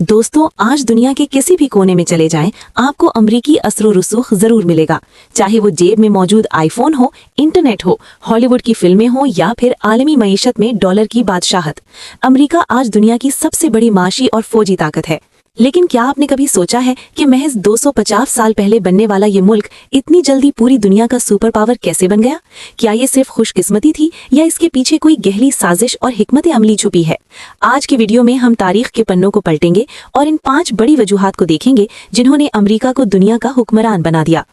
दोस्तों, आज दुनिया के किसी भी कोने में चले जाएं, आपको अमरीकी असर रसूख जरूर मिलेगा। चाहे वो जेब में मौजूद आईफोन हो, इंटरनेट हो, हॉलीवुड की फिल्में हो या फिर आलमी मईशत में डॉलर की बादशाहत, अमरीका आज दुनिया की सबसे बड़ी माशी और फौजी ताकत है। लेकिन क्या आपने कभी सोचा है कि महज 250 साल पहले बनने वाला ये मुल्क इतनी जल्दी पूरी दुनिया का सुपर पावर कैसे बन गया? क्या ये सिर्फ खुशकिस्मती थी या इसके पीछे कोई गहरी साजिश और हिकमत अमली छुपी है? आज के वीडियो में हम तारीख के पन्नों को पलटेंगे और इन 5 बड़ी वजूहात को देखेंगे जिन्होंने अमरीका को दुनिया का हुक्मरान बना दिया।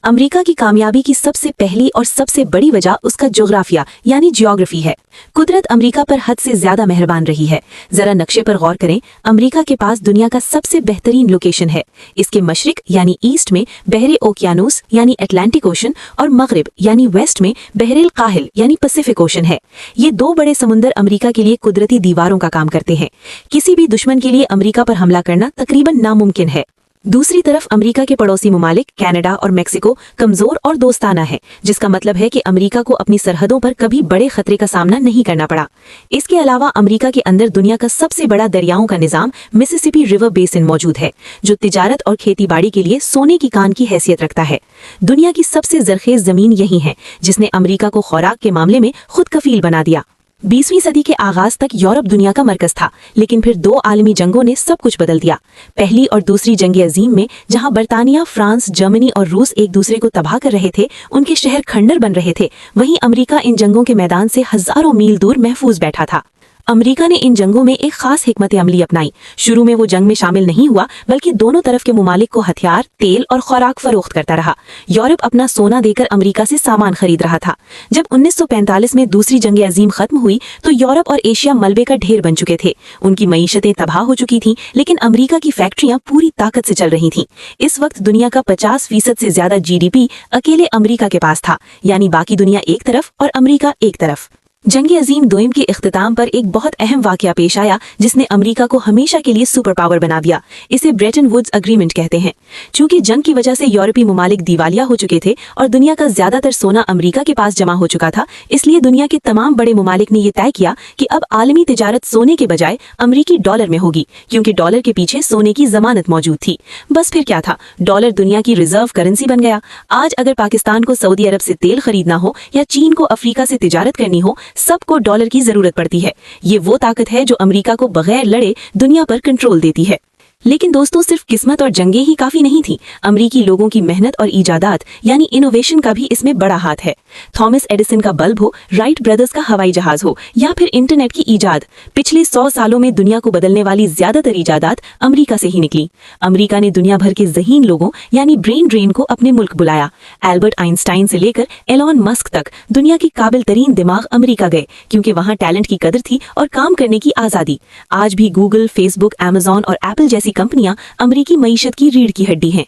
अमरीका की कामयाबी की सबसे पहली और सबसे बड़ी वजह उसका ज्योग्राफिया यानी जियोग्राफी है। कुदरत अमरीका पर हद से ज्यादा मेहरबान रही है। जरा नक्शे पर गौर करें। अमरीका के पास दुनिया का सबसे बेहतरीन लोकेशन है। इसके मशरिक यानी ईस्ट में बहरे ओकियानूस यानी अटलांटिक ओशन और मगरिब यानी वेस्ट में बहरे काहिल यानी पैसिफिक ओशन है। ये 2 बड़े समुंदर अमरीका के लिए कुदरती दीवारों का काम करते हैं। किसी भी दुश्मन के लिए अमरीका पर हमला करना तकरीबन नामुमकिन है। दूसरी तरफ अमरीका के पड़ोसी ममालिक कनाडा और मेक्सिको कमजोर और दोस्ताना है, जिसका मतलब है कि अमरीका को अपनी सरहदों पर कभी बड़े खतरे का सामना नहीं करना पड़ा। इसके अलावा अमरीका के अंदर दुनिया का सबसे बड़ा दरियाओं का निजाम मिसिसिपी रिवर बेसिन मौजूद है, जो तिजारत और खेतीबाड़ी के लिए सोने की कान की हैसियत रखता है। दुनिया की सबसे जरखेज जमीन यही है, जिसने अमरीका को खुराक के मामले में खुद कफील बना दिया। 20वीं सदी के आगाज तक यूरोप दुनिया का मरकज था, लेकिन फिर 2 आलमी जंगों ने सब कुछ बदल दिया। पहली और दूसरी जंग अजीम में जहां बर्तानिया, फ्रांस, जर्मनी और रूस एक दूसरे को तबाह कर रहे थे, उनके शहर खंडर बन रहे थे, वहीं अमरीका इन जंगों के मैदान से हजारों मील दूर महफूज बैठा था। अमरीका ने इन जंगों में एक खास हिकमत अमली अपनाई। शुरू में वो जंग में शामिल नहीं हुआ, बल्कि दोनों तरफ के मुमालिक को हथियार, तेल और खुराक फरोख्त करता रहा। यूरोप अपना सोना देकर अमरीका से सामान खरीद रहा था। जब 1945 में दूसरी जंग अजीम खत्म हुई तो यूरोप और एशिया मलबे का ढेर बन चुके थे। उनकी मईशतें तबाह हो चुकी थीं, लेकिन अमरीका की फैक्ट्रियां पूरी ताकत से चल रही थीं। इस वक्त दुनिया का 50% से ज्यादा GDP अकेले अमरीका के पास था, यानी बाकी दुनिया एक तरफ और अमरीका एक तरफ। जंग अजीम दोइम के इख्तिताम पर एक बहुत अहम वाकया पेश आया, जिसने अमरीका को हमेशा के लिए सुपर पावर बना दिया। इसे ब्रेटन वुड्स एग्रीमेंट कहते हैं। चूंकि जंग की वजह से यूरोपीय ममालिक दिवालिया हो चुके थे और दुनिया का ज्यादातर सोना अमरीका के पास जमा हो चुका था, इसलिए दुनिया के तमाम बड़े ममालिक ने यह तय किया कि अब आलमी तिजारत सोने के बजाय अमरीकी डॉलर में होगी, क्योंकि डॉलर के पीछे सोने की जमानत मौजूद थी। बस फिर क्या था, डॉलर दुनिया की रिजर्व करेंसी बन गया। आज अगर पाकिस्तान को सऊदी अरब से तेल खरीदना हो या चीन को अफ्रीका से तिजारत करनी हो, सबको डॉलर की जरूरत पड़ती है। ये वो ताकत है जो अमेरिका को बगैर लड़े दुनिया पर कंट्रोल देती है। लेकिन दोस्तों, सिर्फ किस्मत और जंगें ही काफी नहीं थी। अमरीकी लोगों की मेहनत और इजादात यानी इनोवेशन का भी इसमें बड़ा हाथ है। थॉमस एडिसन का बल्ब हो, राइट ब्रदर्स का हवाई जहाज हो या फिर इंटरनेट की ईजाद, पिछले 100 सालों में दुनिया को बदलने वाली ज्यादातर इजादात अमरीका से ही निकली। अमरीका ने दुनिया भर के ज़हीन लोगों यानी ब्रेन ड्रेन को अपने मुल्क बुलाया। एल्बर्ट आइंस्टाइन से लेकर एलॉन मस्क तक दुनिया के काबिल तरीन दिमाग अमरीका गए, क्योंकि वहाँ टैलेंट की कदर थी और काम करने की आजादी। आज भी गूगल, फेसबुक, अमेजॉन और एप्पल जैसी कंपनियां अमरीकी मईशत की रीढ़ की हड्डी हैं।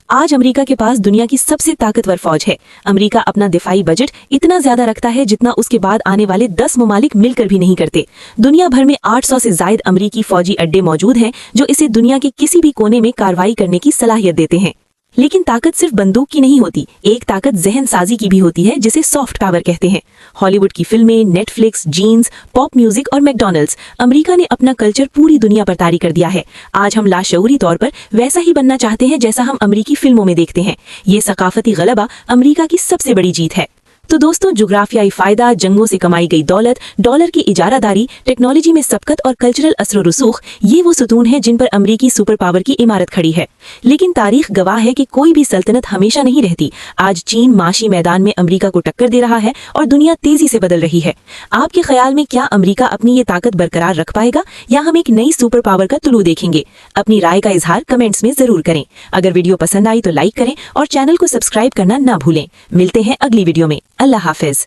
आज अमेरिका के पास दुनिया की सबसे ताकतवर फौज है। अमेरिका अपना दिफाई बजट इतना ज्यादा रखता है जितना उसके बाद आने वाले 10 ममालिक मिलकर भी नहीं करते। दुनिया भर में 800 से ज्यादा अमेरिकी फौजी अड्डे मौजूद हैं, जो इसे दुनिया के किसी भी कोने में कार्रवाई करने की सलाहियत देते हैं। लेकिन ताकत सिर्फ बंदूक की नहीं होती, एक ताकत जहन साजी की भी होती है, जिसे सॉफ्ट पावर कहते हैं। हॉलीवुड की फिल्में, नेटफ्लिक्स, जीन्स, पॉप म्यूजिक और मैकडॉनल्ड्स, अमेरिका ने अपना कल्चर पूरी दुनिया पर तारी कर दिया है। आज हम लाशऊरी तौर पर वैसा ही बनना चाहते हैं जैसा हम अमेरिकी फिल्मों में देखते हैं। ये सकाफती गलबा अमेरिका की सबसे बड़ी जीत है। तो दोस्तों, जुग्राफियाई फायदा, जंगों से कमाई गई दौलत, डॉलर की इजारादारी, टेक्नोलॉजी में सबकत और कल्चरल असर रसूख, ये वो सुतून हैं जिन पर अमरीकी सुपर पावर की इमारत खड़ी है। लेकिन तारीख गवाह है कि कोई भी सल्तनत हमेशा नहीं रहती। आज चीन माशी मैदान में अमरीका को टक्कर दे रहा है और दुनिया तेजी से बदल रही है। आपके ख्याल में क्या अमरीका अपनी ये ताकत बरकरार रख पाएगा या हम एक नई सुपर पावर का तुलू देखेंगे? अपनी राय का इजहार कमेंट्स में जरूर करें। अगर वीडियो पसंद आई तो लाइक करें और चैनल को सब्सक्राइब करना ना भूलें। मिलते हैं अगली वीडियो में। अल्लाह हाफिज।